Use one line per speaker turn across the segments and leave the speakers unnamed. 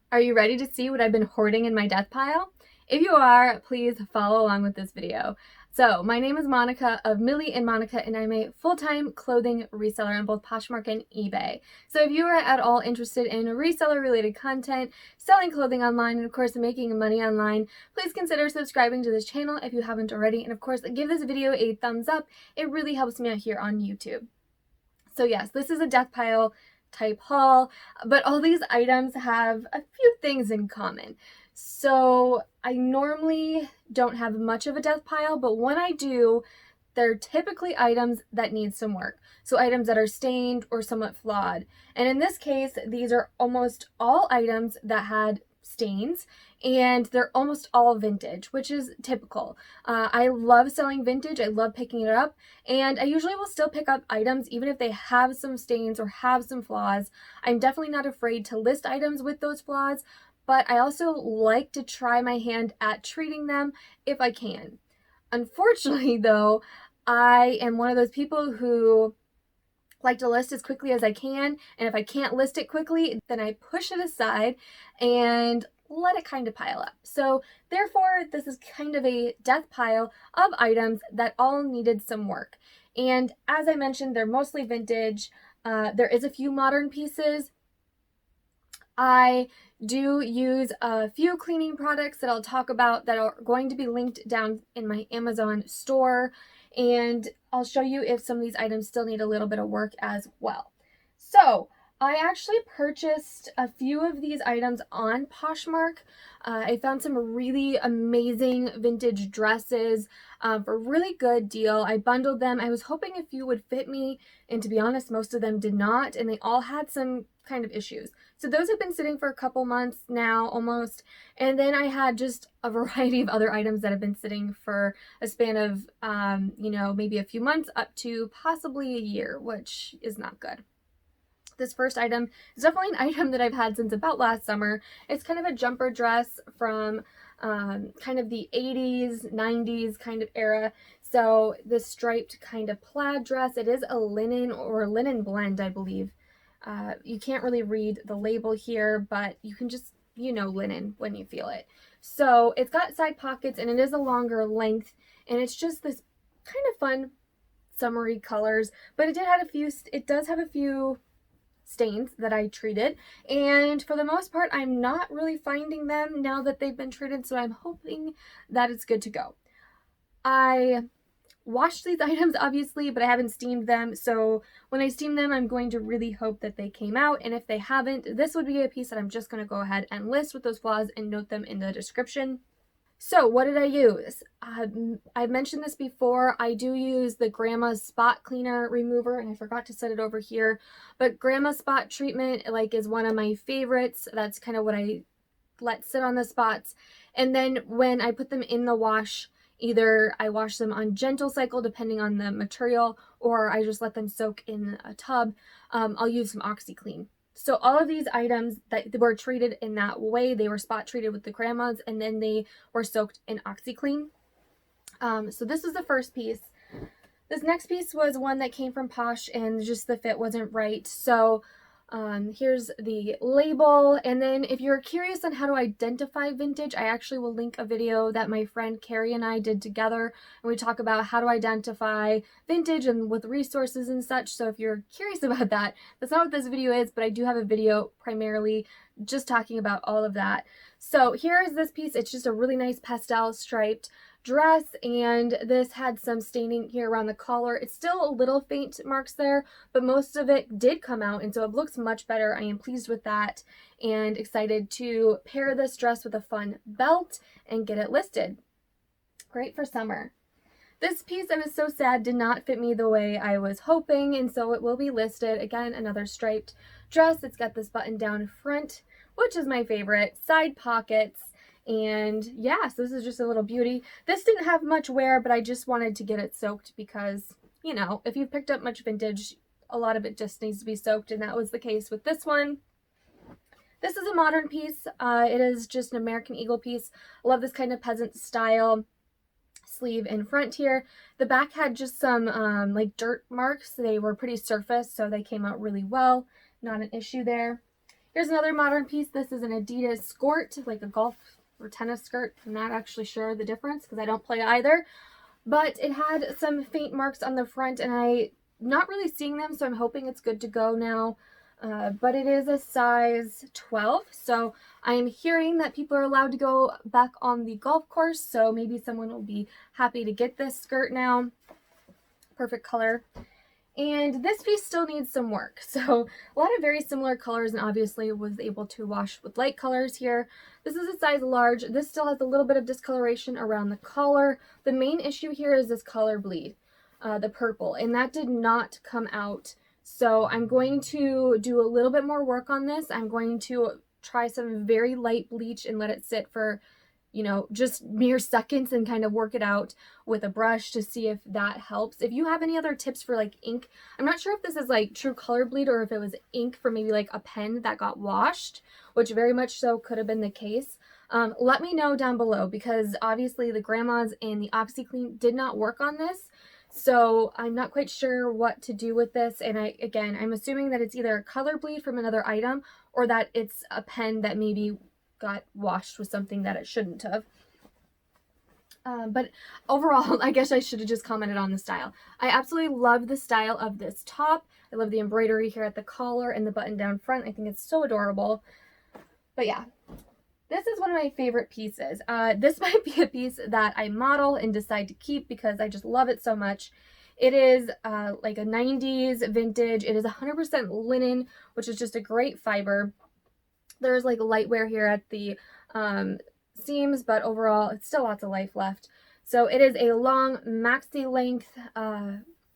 Are you ready to see what I've been hoarding in my death pile? If you are, please follow along with this video. So, my name is Monica of Millie and Monica, and I'm a full-time clothing reseller on both Poshmark and eBay. So if you are at all interested in reseller-related content, selling clothing online, and of course making money online, please consider subscribing to this channel if you haven't already, and of course give this video a thumbs up. It really helps me out here on YouTube. So yes, this is a death pile type haul, but all these items have a few things in common. So I normally don't have much of a death pile, but when I do, they're typically items that need some work. So items that are stained or somewhat flawed. And in this case, these are almost all items that had stains, and they're almost all vintage, which is typical. I love selling vintage. I love picking it up, and I usually will still pick up items even if they have some stains or have some flaws. I'm definitely not afraid to list items with those flaws, but I also like to try my hand at treating them if I can. Unfortunately, though, I am one of those people who like to list as quickly as I can, and if I can't list it quickly, then I push it aside and let it kind of pile up. So therefore, this is kind of a death pile of items that all needed some work. And as I mentioned, they're mostly vintage. There is a few modern pieces. I do use a few cleaning products that I'll talk about that are going to be linked down in my Amazon store, and I'll show you if some of these items still need a little bit of work as well. So I actually purchased a few of these items on Poshmark. I found some really amazing vintage dresses for a really good deal. I bundled them. I was hoping a few would fit me, and to be honest, most of them did not, and they all had some kind of issues. So those have been sitting for a couple months now, almost. And then I had just a variety of other items that have been sitting for a span of, maybe a few months up to possibly a year, which is not good. This first item is definitely an item that I've had since about last summer. It's kind of a jumper dress from kind of the 80s, 90s kind of era. So this striped kind of plaid dress, it is a linen or a linen blend, I believe. You can't really read the label here, but you can just, linen when you feel it. So it's got side pockets, and it is a longer length, and it's just this kind of fun summery colors, but it does have a few stains that I treated, and for the most part I'm not really finding them now that they've been treated, so I'm hoping that it's good to go. I washed these items obviously, but I haven't steamed them, so when I steam them I'm going to really hope that they came out, and if they haven't, this would be a piece that I'm just going to go ahead and list with those flaws and note them in the description. So what did I use? I've mentioned this before. I do use the Grandma Spot Cleaner Remover, and I forgot to set it over here. But Grandma Spot Treatment is one of my favorites. That's kind of what I let sit on the spots. And then when I put them in the wash, either I wash them on gentle cycle depending on the material, or I just let them soak in a tub. I'll use some OxiClean. So all of these items that were treated in that way, they were spot treated with the grandmas, and then they were soaked in OxiClean. So this was the first piece. This next piece was one that came from Posh, and just the fit wasn't right. So here's the label, and then if you're curious on how to identify vintage, I actually will link a video that my friend Carrie and I did together, and we talk about how to identify vintage and with resources and such. So if you're curious about that, that's not what this video is, but I do have a video primarily just talking about all of that. So here is this piece. It's just a really nice pastel striped dress, and this had some staining here around the collar. It's still a little faint marks there, but most of it did come out, and so it looks much better. I am pleased with that and excited to pair this dress with a fun belt and get it listed. Great for summer. This piece, I was so sad, did not fit me the way I was hoping, and so it will be listed. Again, another striped dress. It's got this button down front, which is my favorite, side pockets. And yeah, so this is just a little beauty. This didn't have much wear, but I just wanted to get it soaked because, if you've picked up much vintage, a lot of it just needs to be soaked, and that was the case with this one. This is a modern piece. It is just an American Eagle piece. I love this kind of peasant style sleeve in front here. The back had just some like dirt marks. They were pretty surface, so they came out really well. Not an issue there. Here's another modern piece. This is an Adidas skirt, like a golf or tennis skirt. I'm not actually sure the difference because I don't play either. But it had some faint marks on the front, and I'm not really seeing them, so I'm hoping it's good to go now. But it is a size 12, so I'm hearing that people are allowed to go back on the golf course, so maybe someone will be happy to get this skirt now. Perfect color. And this piece still needs some work. So a lot of very similar colors, and obviously was able to wash with light colors here. This is a size large. This still has a little bit of discoloration around the collar. The main issue here is this color bleed, the purple, and that did not come out. So I'm going to do a little bit more work on this. I'm going to try some very light bleach and let it sit for, you know, just mere seconds and kind of work it out with a brush to see if that helps. If you have any other tips for like ink, I'm not sure if this is like true color bleed or if it was ink for maybe like a pen that got washed, which very much so could have been the case. Let me know down below, because obviously the grandmas and the OxyClean did not work on this. So I'm not quite sure what to do with this. And I'm assuming that it's either a color bleed from another item or that it's a pen that maybe got washed with something that it shouldn't have. But overall, I guess I should have just commented on the style. I absolutely love the style of this top. I love the embroidery here at the collar and the button down front. I think it's so adorable. But yeah, this is one of my favorite pieces. This might be a piece that I model and decide to keep because I just love it so much. It is like a 90s vintage. It is 100% linen, which is just a great fiber. There's like light wear here at the seams, but overall it's still lots of life left. So it is a long maxi length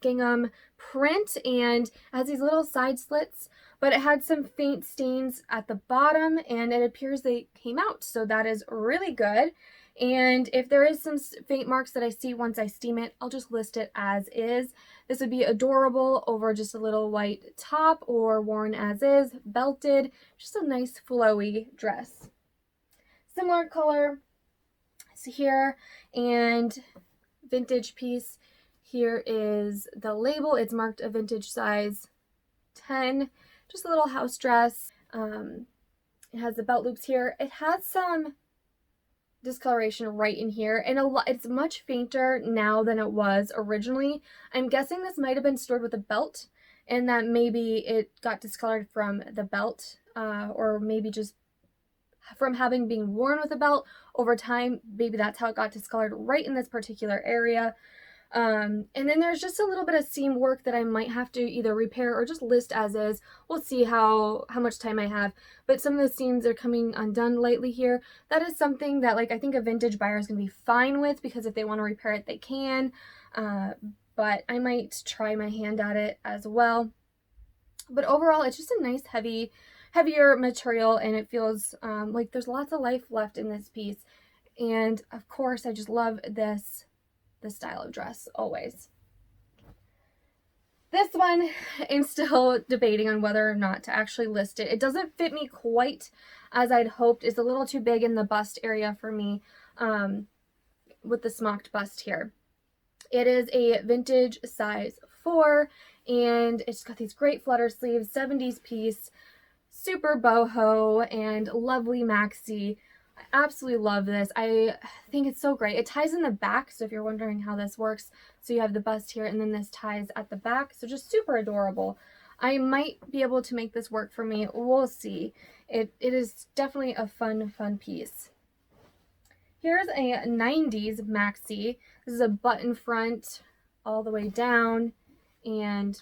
gingham print, and has these little side slits, but it had some faint stains at the bottom, and it appears they came out, so that is really good. And if there is some faint marks that I see once I steam it, I'll just list it as is. This would be adorable over just a little white top, or worn as is, belted, just a nice flowy dress. Similar color here, and vintage piece. Here is the label. It's marked a vintage size 10, just a little house dress. It has the belt loops here. It has some discoloration right in here, and it's much fainter now than it was originally. I'm guessing this might have been stored with a belt, and that maybe it got discolored from the belt, or maybe just from having been worn with a belt over time. Maybe that's how it got discolored right in this particular area. And then there's just a little bit of seam work that I might have to either repair or just list as is. We'll see how much time I have. But some of the seams are coming undone lately here. That is something that, like, I think a vintage buyer is going to be fine with, because if they want to repair it, they can. But I might try my hand at it as well. But overall, it's just a nice heavier material, and it feels like there's lots of life left in this piece. And of course, I just love this style of dress always. This one, I'm still debating on whether or not to actually list it. It doesn't fit me quite as I'd hoped. It's a little too big in the bust area for me, with the smocked bust here. It is a vintage size 4, and it's got these great flutter sleeves, 70s piece, super boho, and lovely maxi. I absolutely love this. I think it's so great. It ties in the back, so if you're wondering how this works, so you have the bust here, and then this ties at the back, so just super adorable. I might be able to make this work for me. We'll see. It is definitely a fun piece. Here's a 90s maxi. This is a button front all the way down, and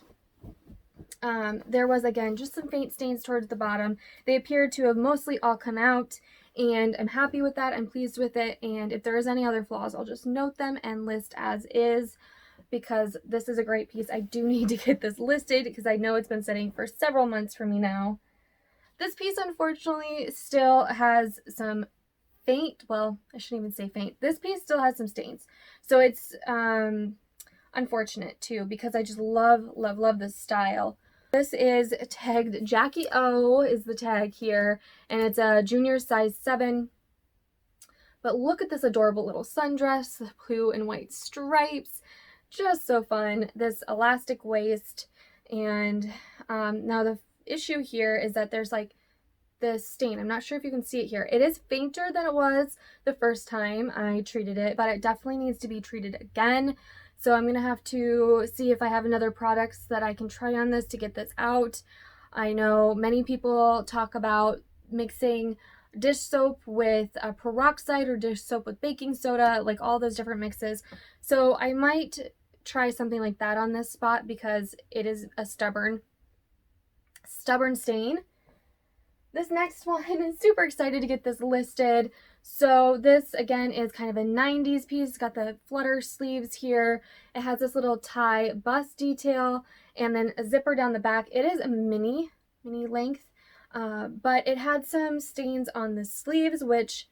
there was, again, just some faint stains towards the bottom. They appeared to have mostly all come out, and I'm happy with that. I'm pleased with it, and if there is any other flaws, I'll just note them and list as is, because this is a great piece. I do need to get this listed because I know it's been sitting for several months for me now. This piece, unfortunately, still has some faint, well, I shouldn't even say faint. This piece still has some stains, so it's unfortunate too, because I just love this style. This is tagged Jackie O is the tag here, and it's a junior size 7. But look at this adorable little sundress, the blue and white stripes, just so fun. This elastic waist, and now the issue here is that there's like this stain. I'm not sure if you can see it here. It is fainter than it was the first time I treated it, but it definitely needs to be treated again. So I'm gonna have to see if I have another products that I can try on this to get this out. I know many people talk about mixing dish soap with peroxide or dish soap with baking soda, like all those different mixes. So I might try something like that on this spot because it is a stubborn stain. This next one is super excited to get this listed. So this again is kind of a 90s piece. It's got the flutter sleeves here. It has this little tie bust detail and then a zipper down the back. It is a mini length, but it had some stains on the sleeves, which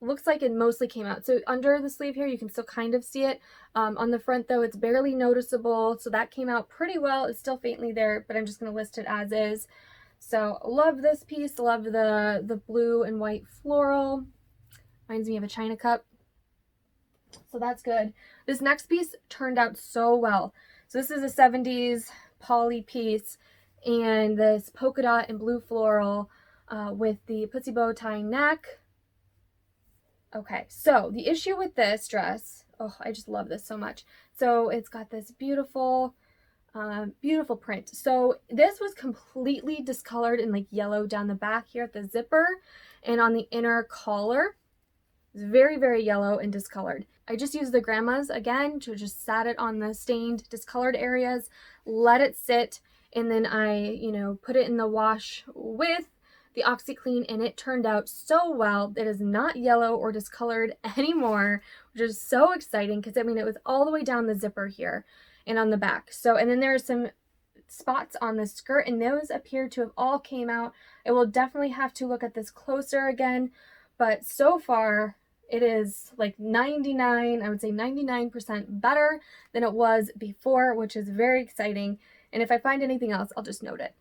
looks like it mostly came out. So under the sleeve here, you can still kind of see it. On the front though, it's barely noticeable. So that came out pretty well. It's still faintly there, but I'm just going to list it as is. So love this piece, love the blue and white floral. Reminds me of a china cup. So that's good. This next piece turned out so well. So this is a 70s poly piece and this polka dot and blue floral with the pussy bow tie neck. Okay, so the issue with this dress, oh, I just love this so much. So it's got this beautiful beautiful print. So this was completely discolored in like yellow down the back here at the zipper and on the inner collar. It's very, very yellow and discolored. I just used the grandma's again to just sat it on the stained, discolored areas, let it sit, and then I, put it in the wash with the OxiClean, and it turned out so well. It is not yellow or discolored anymore, which is so exciting because, it was all the way down the zipper here and on the back. So, and then there are some spots on the skirt, and those appear to have all came out. I will definitely have to look at this closer again, but so far it is like I would say 99% better than it was before, which is very exciting. And if I find anything else, I'll just note it.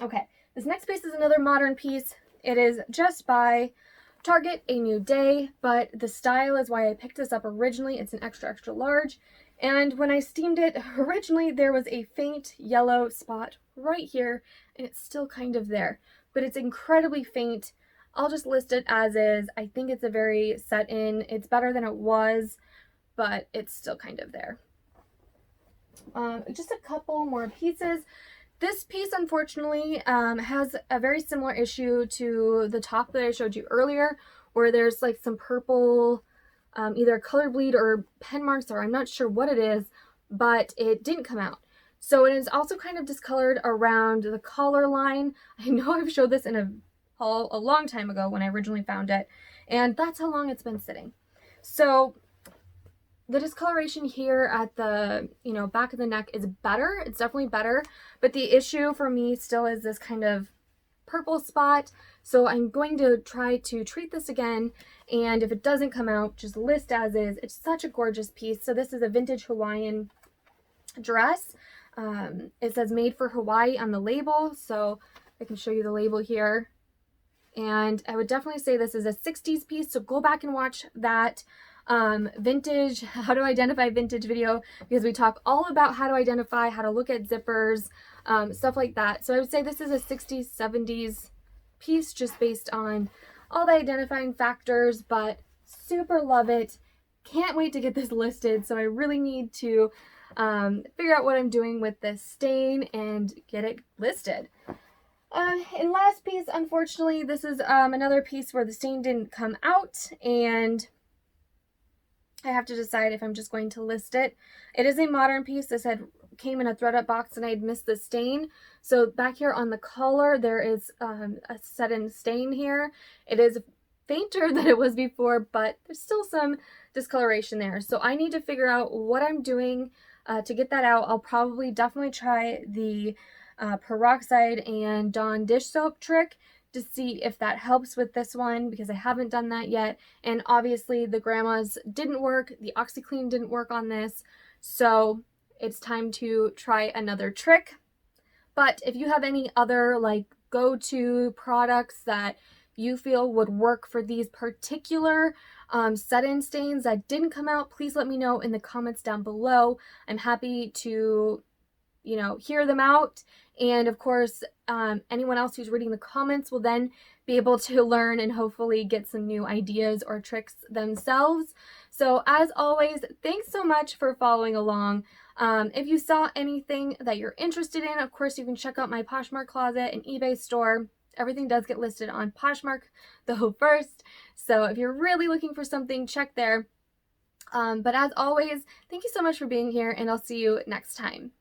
Okay, this next piece is another modern piece. It is just by Target, A New Day, but the style is why I picked this up originally. It's an extra, extra large. And when I steamed it originally, there was a faint yellow spot right here, and it's still kind of there, but it's incredibly faint. I'll just list it as is. I think it's a very set in. It's better than it was, but it's still kind of there. Just a couple more pieces. This piece, unfortunately, has a very similar issue to the top that I showed you earlier, where there's like some purple either color bleed or pen marks, or I'm not sure what it is, but it didn't come out. So it is also kind of discolored around the collar line. I know I've showed this in a haul a long time ago when I originally found it, and that's how long it's been sitting. So the discoloration here at the back of the neck is better. It's definitely better, but the issue for me still is this kind of purple spot. So I'm going to try to treat this again, and if it doesn't come out, just list as is. It's such a gorgeous piece. So this is a vintage Hawaiian dress. It says made for Hawaii on the label, so I can show you the label here. And I would definitely say this is a 60s piece, so go back and watch that vintage, how to identify vintage video, because we talk all about how to identify, how to look at zippers, stuff like that. So I would say this is a 60s, 70s piece just based on all the identifying factors, but super love it. Can't wait to get this listed, so I really need to figure out what I'm doing with this stain and get it listed. And last piece, unfortunately, this is another piece where the stain didn't come out, and I have to decide if I'm just going to list it. It is a modern piece. This came in a thread up box and I had missed the stain. So back here on the collar, there is a set-in stain here. It is fainter than it was before, but there's still some discoloration there. So I need to figure out what I'm doing to get that out. I'll probably definitely try the peroxide and Dawn dish soap trick to see if that helps with this one, because I haven't done that yet. And obviously the grandma's didn't work, the OxiClean didn't work on this, so it's time to try another trick. But if you have any other like go-to products that you feel would work for these particular set-in stains that didn't come out, please let me know in the comments down below. I'm happy to hear them out. And of course, anyone else who's reading the comments will then be able to learn and hopefully get some new ideas or tricks themselves. So as always, thanks so much for following along. If you saw anything that you're interested in, of course, you can check out my Poshmark closet and eBay store. Everything does get listed on Poshmark though first. So if you're really looking for something, check there. But as always, thank you so much for being here, and I'll see you next time.